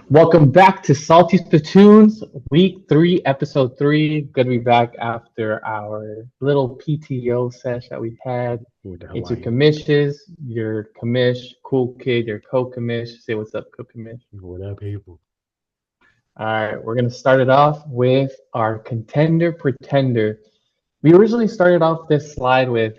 Welcome back to Salty Spittoons, Week 3, Episode 3. Good to be back after our little PTO sesh that we had. With the It's your Hawaii. commissions, your commish, cool kid, your co-commish. Say what's up, co-commish. What up, people? All right, we're going to start it off with our contender pretender. We originally started off this slide with,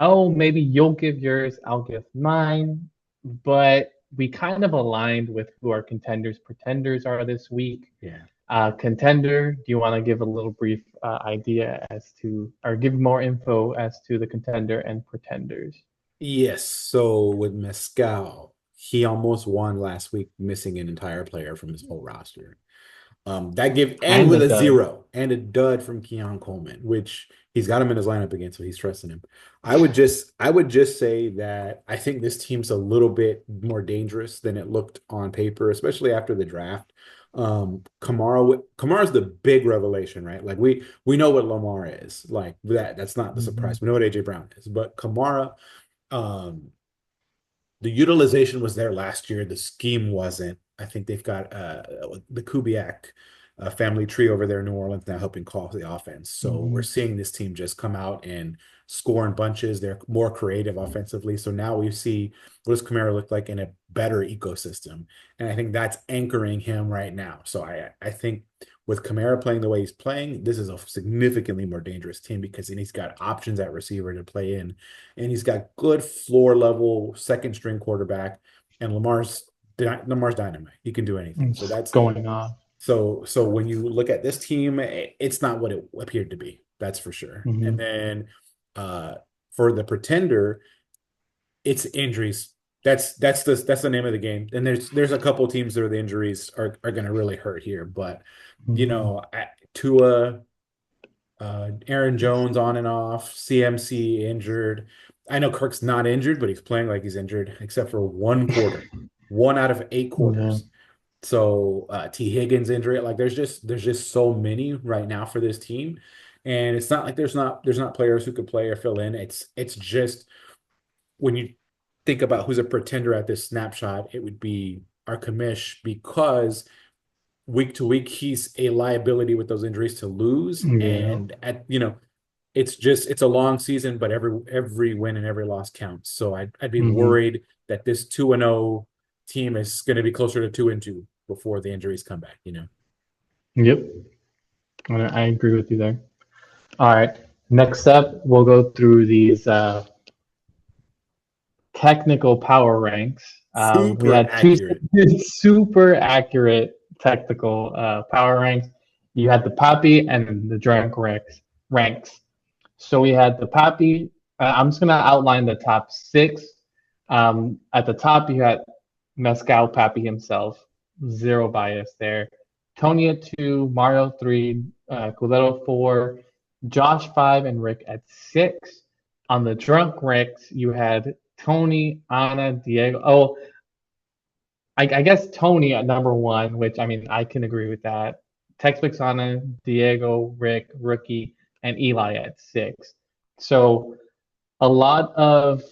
oh, maybe you'll give yours, I'll give mine. But we kind of aligned with who our contenders pretenders are this week. Yeah. Contender, do you want to give a little brief idea as to, or give more info as to the contender and pretenders? Yes. So with Mescal, he almost won last week, missing an entire player from his whole roster. That give and And the with a dud. 0 and a dud from Keon Coleman, which he's got him in his lineup again, so he's trusting him. I would just say that I think this team's a little bit more dangerous than it looked on paper, especially after the draft. Kamara's the big revelation, right? Like we know what Lamar is. Like that's not the Mm-hmm. surprise. We know what AJ Brown is, but Kamara, um, the utilization was there last year. The scheme wasn't. I think they've got the Kubiak family tree over there in New Orleans now helping call the offense. So we're Mm-hmm. seeing this team just come out and score in bunches. They're more creative offensively. So now we see what does Kamara look like in a better ecosystem. And I think that's anchoring him right now. So I think with Kamara playing the way he's playing, this is a significantly more dangerous team because he's got options at receiver to play in, and he's got good floor level second string quarterback. And Lamar's dynamite. He can do anything. So It's that's going off. so when you look at this team, it's not what it appeared to be. That's for sure. And Mm-hmm. then uh for the pretender, it's injuries. That's the name of the game. And there's a couple teams where the injuries are going to really hurt here. But Mm-hmm. Tua, Aaron Jones on and off, CMC injured. I know Kirk's not injured, but he's playing like he's injured, except for one quarter, one out of eight Yeah. quarters. So T. Higgins injury, like there's just so many right now for this team, and it's not like there's not players who could play or fill in. It's just when you think about who's a pretender at this snapshot, it would be our commish because week to week he's a liability with those injuries to lose, Yeah. and it's a long season, but every win and every loss counts. So I'd be Mm-hmm. worried that this 2-0 team is going to be closer to 2-2 before the injuries come back. Yep. I agree with you there. All right. Next up, we'll go through these technical power ranks. We Super had two accurate. super accurate technical power ranks. You had the Poppy and the Drunk ranks. So we had the Poppy. I'm just gonna outline the top six. At the top, you had Mescal Pappy himself, zero bias there. Tony at two, Mario three, Culero four, Josh five, and Rick at six. On the drunk ranks, you had Tony, Anna, Diego. Oh, I guess Tony at number one, which I mean I can agree with that. Textbooks Anna, Diego, Rick, Rookie, and Eli at six. So a lot of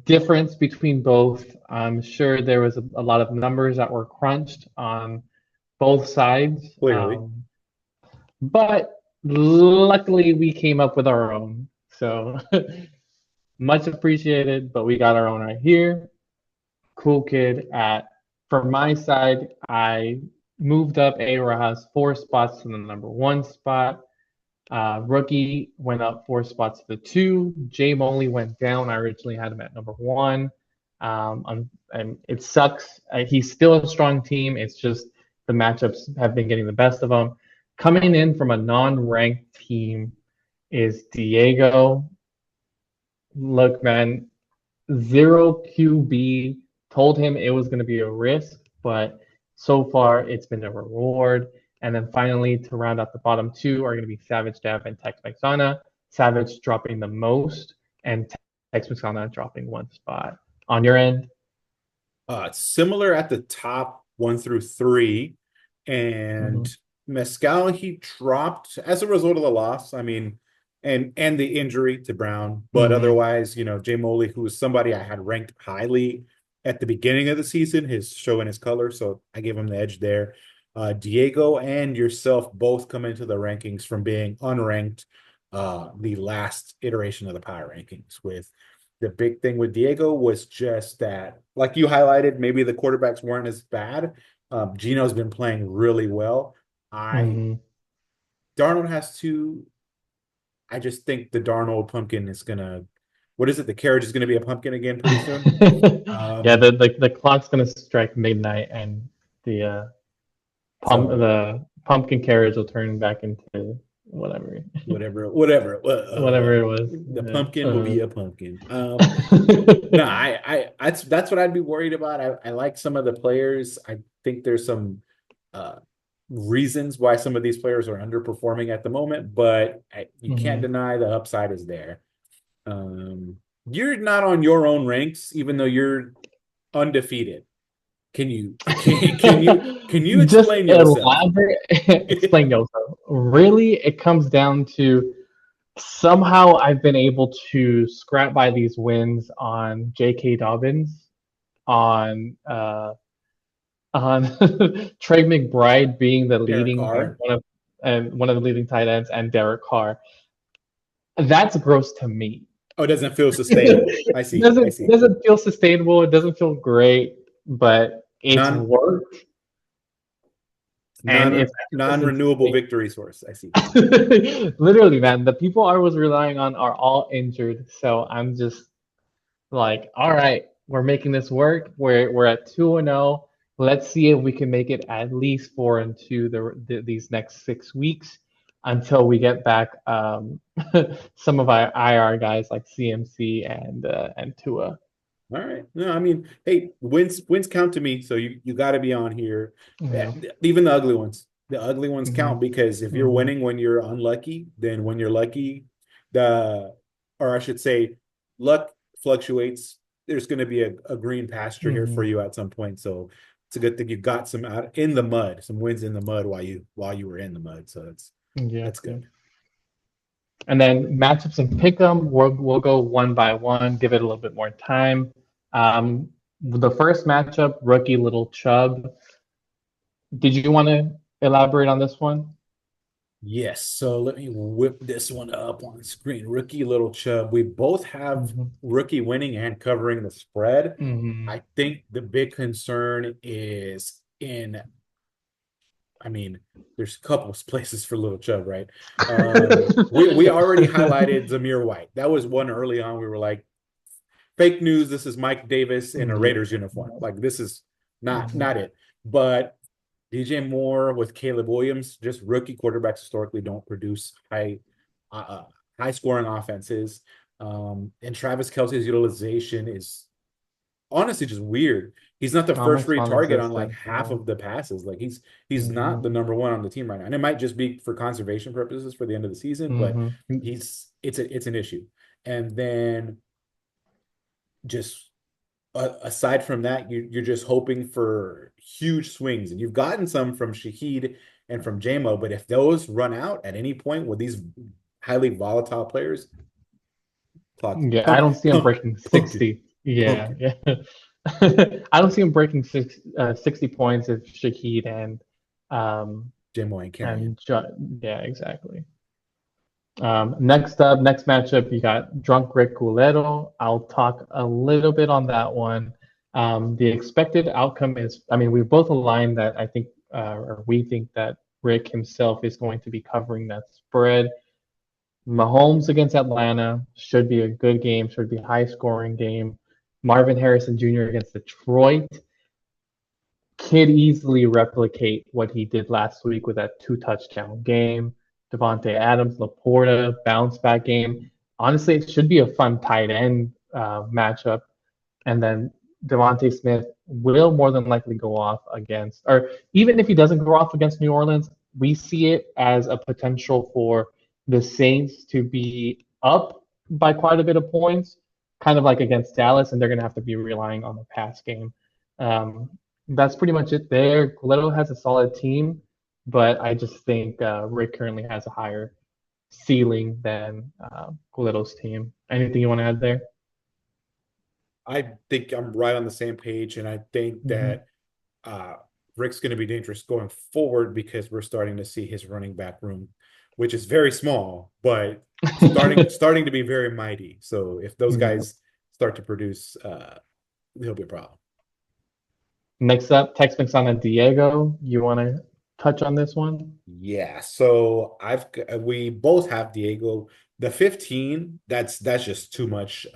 difference between both. I'm sure there was a lot of numbers that were crunched on both sides, Clearly. but luckily we came up with our own. So much appreciated, but we got our own right here. Cool kid at for my side, I moved up A Rajas four spots to the number one spot. Rookie went up four spots to the two. Jay Moley went down. I originally had him at number one. And it sucks. He's still a strong team. It's just the matchups have been getting the best of him. Coming in from a non-ranked team is Diego. Look, man, zero QB. Told him it was going to be a risk, but so far it's been a reward. And then finally, to round out the bottom two are going to be Savage Dev and Tex Mexana. Savage dropping the most, and Tex Mexana dropping one spot. On your end? Similar at the top, 1 through 3, Mm-hmm. and Mescal he dropped as a result of the loss. I mean, and the injury to Brown, but Mm-hmm. otherwise, Jay Moley, who was somebody I had ranked highly, at the beginning of the season, his showing his color. So I give him the edge there. Diego and yourself both come into the rankings from being unranked the last iteration of the power rankings. With the big thing with Diego was just that, like you highlighted, maybe the quarterbacks weren't as bad. Gino's been playing really well. I Hmm. Darnold has to. I just think the Darnold pumpkin is gonna. What is it? The carriage is gonna be a pumpkin again pretty soon. Yeah, Um, the clock's gonna strike midnight, and the so the pumpkin carriage will turn back into whatever whatever. whatever it was. The Yeah. pumpkin will be a pumpkin. No, that's what I'd be worried about. I like some of the players. I think there's some uh, reasons why some of these players are underperforming at the moment, but you can't Mhm. deny the upside is there. You're not on your own ranks, even though you're undefeated. Can you Just explain yourself? elaborate, explain yourself. Really, it comes down to somehow I've been able to scrap by these wins on J.K. Dobbins, on Trey McBride being the Derek leading Carr. one of the leading tight ends, and Derek Carr. That's gross to me. Oh, it doesn't feel sustainable. I see. I see. Doesn't feel sustainable. It doesn't feel great, but it's Non worked. And if non-renewable victory source. I see. literally, man, the people I was relying on are all injured. So I'm just like, all right, we're making this work. We're at 2-0. Let's see if we can make it at least 4-2 these next 6 weeks until we get back some of our IR guys like CMC and Tua. All right. No, I mean, hey, wins count to me. So you got to be on here. Yeah. Even the ugly ones. The ugly ones Hmm. count because if you're Hmm. winning when you're unlucky, then when you're lucky, the or I should say, luck fluctuates. There's going to be a green pasture here for Hmm. you at some point. So it's a good thing you got some out in the mud, some wins in the mud while you were in the mud. So Yeah. that's Yeah. good. And then matchups and pick 'em, we'll go one by one, give it a little bit more time. The first matchup, rookie Little Chubb. Did you want to elaborate on this one? Yes, so let me whip this one up on the screen. Rookie Little Chubb. We both have Hmm. rookie winning and covering the spread. Hmm. I think the big concern is I mean, there's a couple of places for Little Chubb, right? We already highlighted Zamir White. That was one early on. We were like, fake news. This is Mike Davis in a Yeah. Raiders uniform. Like this is Hmm. not it. But DJ Moore with Caleb Williams, just rookie quarterbacks historically don't produce high scoring offenses. And Travis Kelce's utilization is honestly just weird. He's not the first Almost read target on like non-existent. half Yeah. of the passes. Like he's not Hmm. the number one on the team right now. And it might just be for conservation purposes for the end of the season, but Hmm. it's an issue. And then just aside from that, you're just hoping for huge swings, and you've gotten some from Shahid and from JMO. But if those run out at any point with these highly volatile players, clock Yeah, I don't see him breaking pumpkin, 60. Yeah, pumpkin. yeah. I don't see him breaking 60 points if Shahid um JMO ain't carrying. and yeah, exactly. Next matchup, you got Drunk Rick Gulero. I'll talk a little bit on that one. The expected outcome is, I mean, we both aligned that I think, or we think that Rick himself is going to be covering that spread. Mahomes against Atlanta should be a good game, should be a high scoring game. Marvin Harrison Jr. against Detroit could easily replicate what he did last week with that 2 touchdown game. Devontae Adams, Laporta, bounce back game. Honestly, it should be a fun tight end matchup. And then Devontae Smith will more than likely go off against, or even if he doesn't go off against New Orleans, we see it as a potential for the Saints to be up by quite a bit of points, kind of like against Dallas, and they're going to have to be relying on the pass game. Um, that's pretty much it there. Coletto has a solid team, but I just think Rick currently has a higher ceiling than Coletto's team. Anything you want to add there? I think I'm right on the same page, and I think Hmm. that uh, Rick's going to be dangerous going forward because we're starting to see his running back room, which is very small, but starting to be very mighty. So if those Yeah. guys start to produce, he'll be a problem. Next up, Tex-Mex on a Diego. You want to touch on this one? Yeah, so we both have Diego. The 15, that's just too much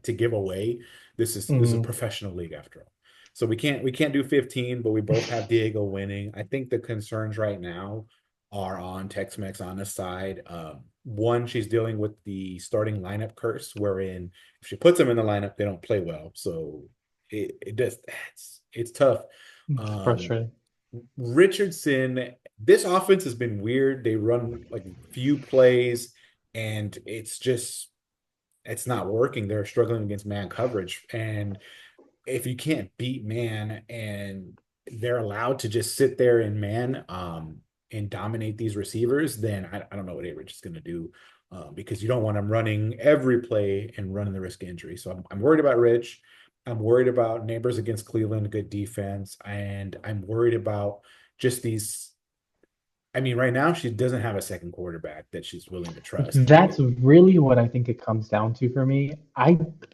to give away. This is a Hmm. professional league after all. So we can't do 15, but we both have Diego winning. I think the concerns right now are on Tex-Mex on the side. One, she's dealing with the starting lineup curse, wherein if she puts them in the lineup, they don't play well. So it does it's tough. It's Um, frustrating. Richardson, this offense has been weird. They run like few plays, and it's not working. They're struggling against man coverage. And if you can't beat man and they're allowed to just sit there in man and dominate these receivers, then I don't know what A-Rich is going to do because you don't want them running every play and running the risk of injury. So I'm worried about Rich. I'm worried about neighbors against Cleveland, good defense, and I'm worried about just these. I mean, right now she doesn't have a second quarterback that she's willing to trust. That's really what I think it comes down to for me.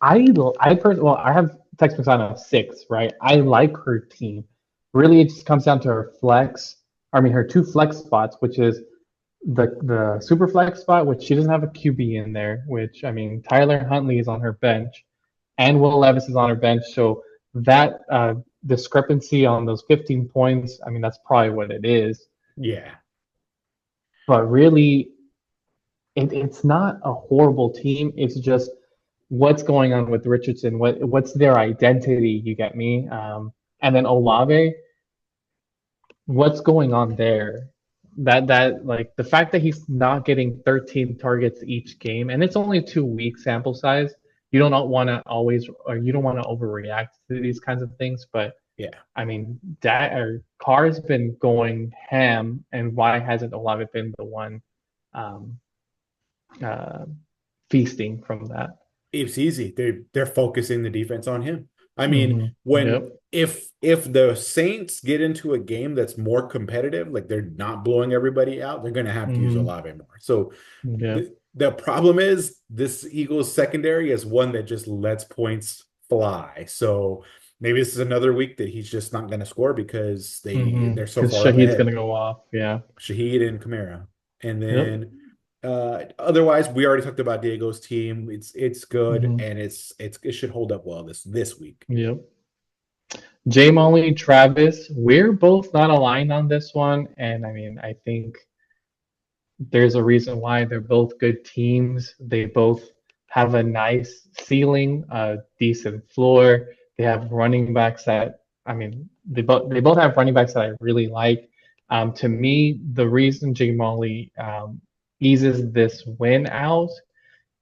Well, I have Tex-Mex on a 6, right? I like her team. Really, it just comes down to her flex. I mean, her two flex spots, which is the super flex spot, which she doesn't have a QB in there. Which I mean, Tyler Huntley is on her bench, and Will Levis is on her bench. So that discrepancy on those 15 points, I mean, that's probably what it is. Yeah, But really, it's not a horrible team. It's just what's going on with Richardson. What's their identity? You get me? And then Olave, what's going on there? That like the fact that he's not getting 13 targets each game, and it's only 2 week sample size. You don't want to always, or you don't want to overreact to these kinds of things. But yeah. I mean, that or Carr's been going ham, and why hasn't Olave been the one um, uh, feasting from that? It's easy. They're focusing the defense on him. I mean, Hmm. when Yep. if the Saints get into a game that's more competitive, like they're not blowing everybody out, they're going to have to use Hmm. Olave more. So Yep. the problem is this Eagles secondary is one that just lets points fly. So maybe this is another week that he's just not going to score because they're so Because far up Shahid's ahead. gonna go off. Yeah. Shaheed and Kamara. And Yep. then otherwise, we already talked about Diego's team. It's good Hmm. and it should hold up well this week. Yep. Jay Molly, Travis, we're both not aligned on this one, and I mean, I think there's a reason why they're both good teams. They both have a nice ceiling, a decent floor. They have running backs that I mean, they both have running backs that I really like. To me, the reason Jay Molly eases this win out,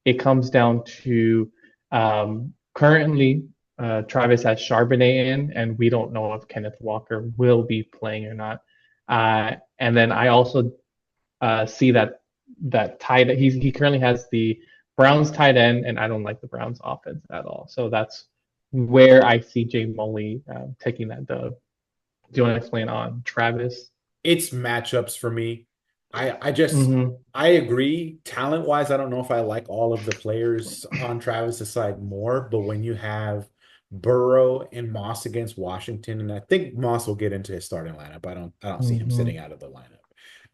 it comes down to currently Travis has Charbonnet in, and we don't know if Kenneth Walker will be playing or not. And then I also see that tight. He currently has the Browns tight end, and I don't like the Browns offense at all. So that's where I see Jay Moley taking that dub. Do you want to explain on Travis? It's matchups for me. I just Mm-hmm. I agree. Talent wise, I don't know if I like all of the players on Travis's side more, but when you have Burrow and Moss against Washington, and I think Moss will get into his starting lineup. I don't see him Mm-hmm. sitting out of the lineup.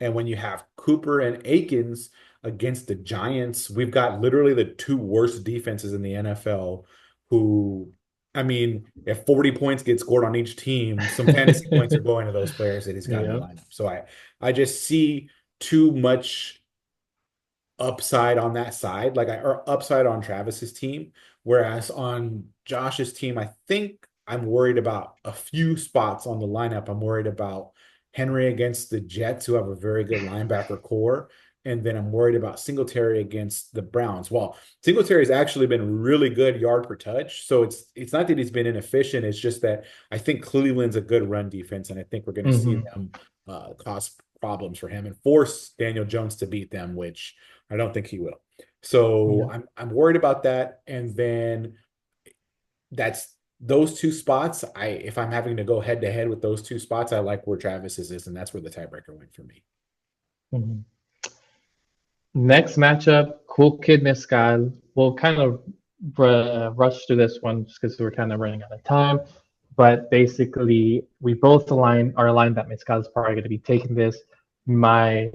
And when you have Cooper and Akins against the Giants, we've got literally the two worst defenses in the NFL who I mean, if 40 points get scored on each team, some fantasy points are going to those players that he's got in the Yeah. lineup. So I just see too much upside on that side, or upside on Travis's team. Whereas on Josh's team, I think I'm worried about a few spots on the lineup. I'm worried about Henry against the Jets, who have a very good linebacker core. And then I'm worried about Singletary against the Browns. Well, Singletary's actually been really good yard per touch. So it's not that he's been inefficient. It's just that I think Cleveland's a good run defense, and I think we're going to see Mm-hmm. them cause problems for him and force Daniel Jones to beat them, which I don't think he will. So Yeah. I'm worried about that. And then that's those two spots. If I'm having to go head to head with those two spots, I like where Travis's is, and that's where the tiebreaker went for me. Mhm. Next matchup, Cool Kid Mescal. We'll kind of rush through this one just because we're kind of running out of time. But basically, we both are aligned that Mescal is probably going to be taking this. My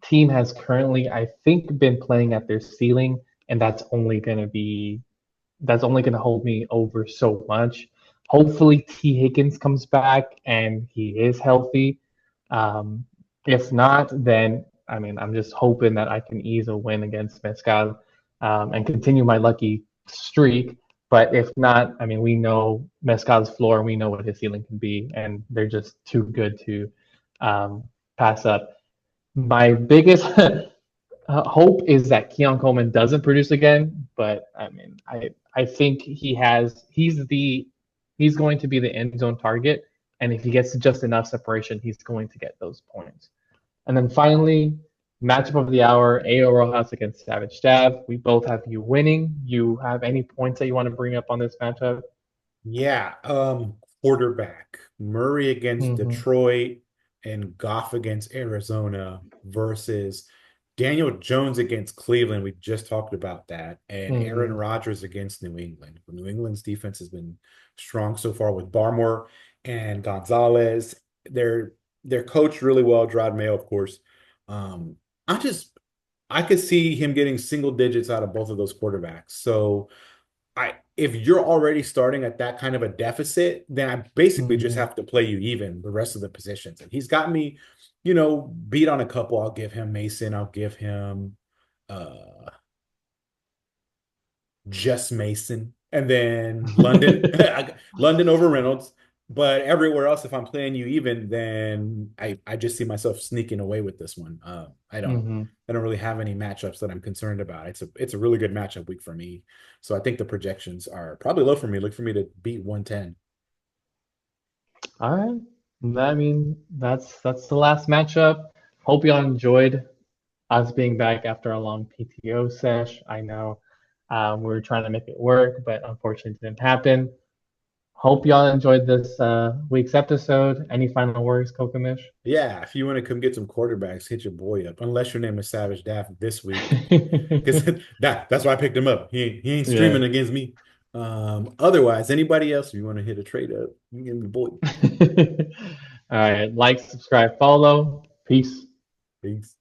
team has currently, I think, been playing at their ceiling, and that's only going to hold me over so much. Hopefully, T. Higgins comes back and he is healthy. Um, if not, then I mean, I'm just hoping that I can ease a win against Mezcal and continue my lucky streak. But if not, I mean, we know Mezcal's floor and we know what his ceiling can be, and they're just too good to um, pass up. My biggest hope is that Keon Coleman doesn't produce again, but I mean, I think he's going to be the end zone target, and if he gets just enough separation, he's going to get those points. And then finally, matchup of the hour: AO Rojas against Savage Stav. We both have you winning. You have any points that you want to bring up on this matchup? Yeah, quarterback. Murray against Mm-hmm. Detroit and Goff against Arizona versus Daniel Jones against Cleveland. We just talked about that. And Aaron Mm-hmm. Rodgers against New England. New England's defense has been strong so far with Barmore and Gonzalez. They're they're coached really well, Drod Mayo, of course. Um, I just I could see him getting single digits out of both of those quarterbacks. So if you're already starting at that kind of a deficit, then I basically just Mm-hmm. have to play you even the rest of the positions. And he's got me, beat on a couple. I'll give him Mason. I'll give him uh just Mason. And then London, London over Reynolds. But everywhere else, if I'm playing you even, then I just see myself sneaking away with this one. Mm-hmm. I don't really have any matchups that I'm concerned about. It's a really good matchup week for me. So I think the projections are probably low for me. Look for me to beat 110. All right. I mean, that's the last matchup. Hope y'all enjoyed us being back after a long PTO sesh. I know we were trying to make it work, but unfortunately it didn't happen. Hope y'all enjoyed this week's episode. Any final words, Kokomish? Yeah, if you want to come get some quarterbacks, hit your boy up. Unless your name is Savage Daff this week, because that's why I picked him up. He ain't Yeah. streaming against me. Otherwise, anybody else, if you want to hit a trade up, you can be boy. All right. Like, subscribe, follow. Peace. Peace.